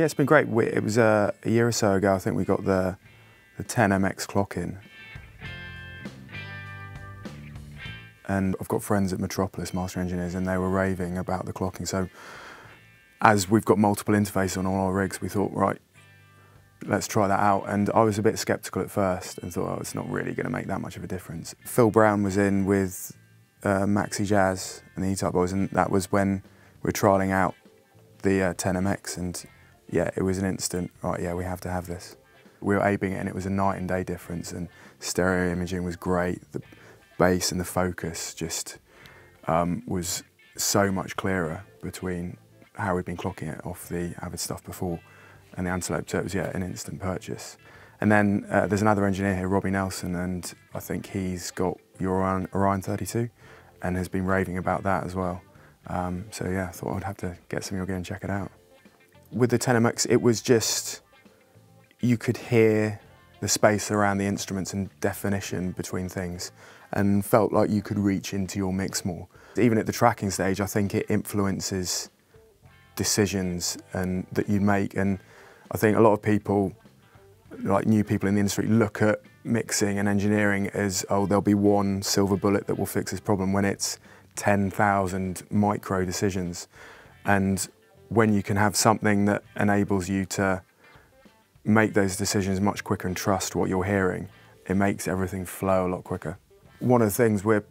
Yeah, it's been great. It was a year or so ago, I think we got the 10MX clock in. And I've got friends at Metropolis, master engineers, and they were raving about the clocking. So as we've got multiple interfaces on all our rigs, we thought, right, let's try that out. And I was a bit sceptical at first and thought, oh, it's not really going to make that much of a difference. Phil Brown was in with Maxi Jazz and the E-Type Boys, and that was when we were trialling out the 10MX, and yeah, it was an instant, right, yeah, we have to have this. We were A/B-ing it, and it was a night and day difference, and stereo imaging was great. The bass and the focus just was so much clearer between how we'd been clocking it off the Avid stuff before and the Antelope, so it was, yeah, an instant purchase. And then there's another engineer here, Robbie Nelson, and I think he's got your Orion 32 and has been raving about that as well. So yeah, I thought I'd have to get some of your gear and check it out. With the 10MX, it was just, you could hear the space around the instruments and definition between things, and felt like you could reach into your mix more. Even at the tracking stage, I think it influences decisions and that you make, and I think a lot of people, like new people in the industry, look at mixing and engineering as, oh, there'll be one silver bullet that will fix this problem, when it's 10,000 micro decisions. And when you can have something that enables you to make those decisions much quicker and trust what you're hearing, it makes everything flow a lot quicker. One of the things we're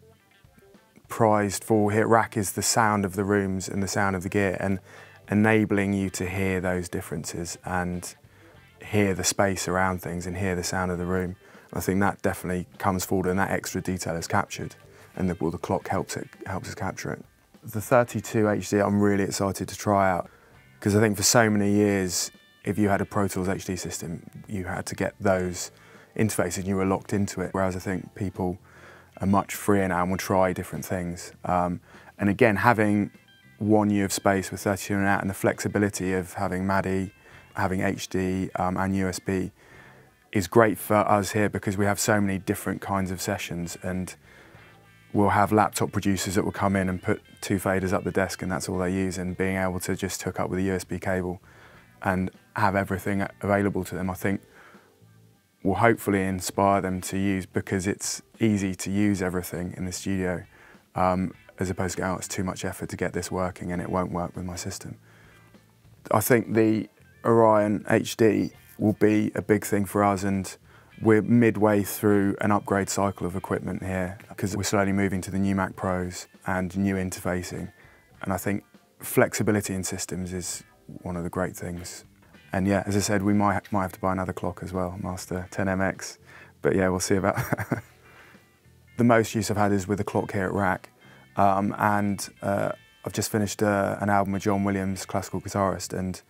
prized for here at RAK is the sound of the rooms and the sound of the gear, and enabling you to hear those differences and hear the space around things and hear the sound of the room. I think that definitely comes forward, and that extra detail is captured, and the clock helps us capture it. The 32 HD I'm really excited to try out, because I think for so many years, if you had a Pro Tools HD system, you had to get those interfaces and you were locked into it, whereas I think people are much freer now and will try different things. And again, having 1 year of space with 32 and out, and the flexibility of having MADI, having HD and USB is great for us here, because we have so many different kinds of sessions, and we'll have laptop producers that will come in and put 2 faders up the desk and that's all they use, and being able to just hook up with a USB cable and have everything available to them, I think will hopefully inspire them to use, because it's easy to use everything in the studio, as opposed to, oh, it's too much effort to get this working and it won't work with my system. I think the Orion HD will be a big thing for us, and we're midway through an upgrade cycle of equipment here, because we're slowly moving to the new Mac Pros and new interfacing. And I think flexibility in systems is one of the great things. And yeah, as I said, we might have to buy another clock as well, Master 10MX. But yeah, we'll see about that. The most use I've had is with the clock here at RAK. I've just finished an album with John Williams, classical guitarist, and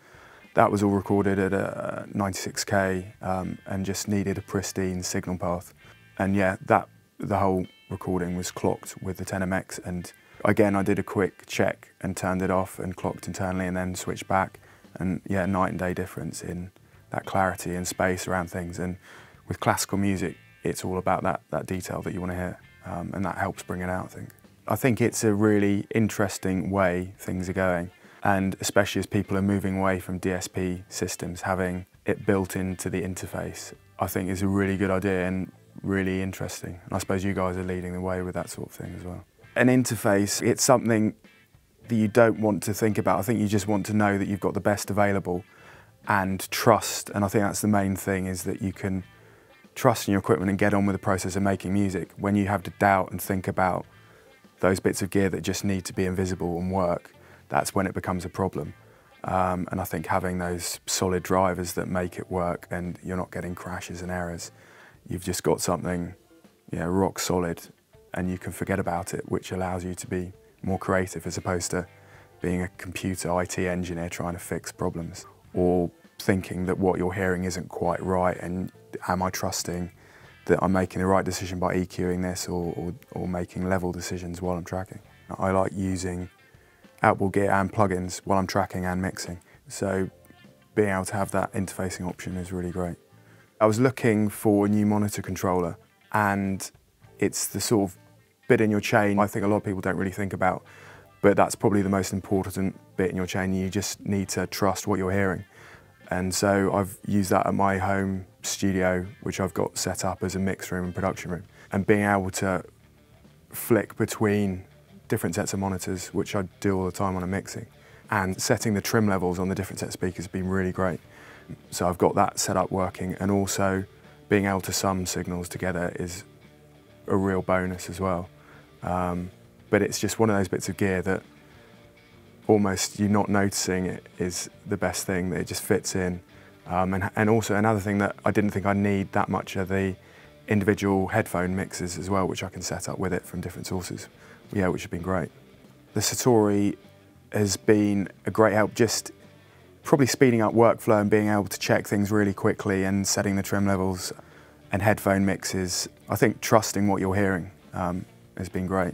that was all recorded at a 96K and just needed a pristine signal path. And yeah, the whole recording was clocked with the 10MX, and again, I did a quick check and turned it off and clocked internally and then switched back. And yeah, night and day difference in that clarity and space around things. And with classical music, it's all about that detail that you want to hear, and that helps bring it out, I think. I think it's a really interesting way things are going, and especially as people are moving away from DSP systems, having it built into the interface, I think is a really good idea and really interesting. And I suppose you guys are leading the way with that sort of thing as well. An interface, it's something that you don't want to think about. I think you just want to know that you've got the best available and trust. And I think that's the main thing, is that you can trust in your equipment and get on with the process of making music. When you have to doubt and think about those bits of gear that just need to be invisible and work, that's when it becomes a problem. And I think having those solid drivers that make it work and you're not getting crashes and errors, you've just got something, you know, rock solid, and you can forget about it, which allows you to be more creative, as opposed to being a computer IT engineer trying to fix problems, or thinking that what you're hearing isn't quite right, and am I trusting that I'm making the right decision by EQing this, or making level decisions while I'm tracking. I like using outboard gear and plugins while I'm tracking and mixing, so being able to have that interfacing option is really great. I was looking for a new monitor controller, and it's the sort of bit in your chain I think a lot of people don't really think about, but that's probably the most important bit in your chain. You just need to trust what you're hearing. And so I've used that at my home studio, which I've got set up as a mix room and production room. And being able to flick between different sets of monitors, which I do all the time when I'm mixing, and setting the trim levels on the different set of speakers has been really great. So I've got that set up working, and also being able to sum signals together is a real bonus as well. But it's just one of those bits of gear that almost you not noticing it is the best thing, that it just fits in. And also another thing that I didn't think I'd need that much are the individual headphone mixes as well, which I can set up with it from different sources. Yeah, which has been great. The Satori has been a great help, just probably speeding up workflow and being able to check things really quickly and setting the trim levels and headphone mixes. I think trusting what you're hearing has been great.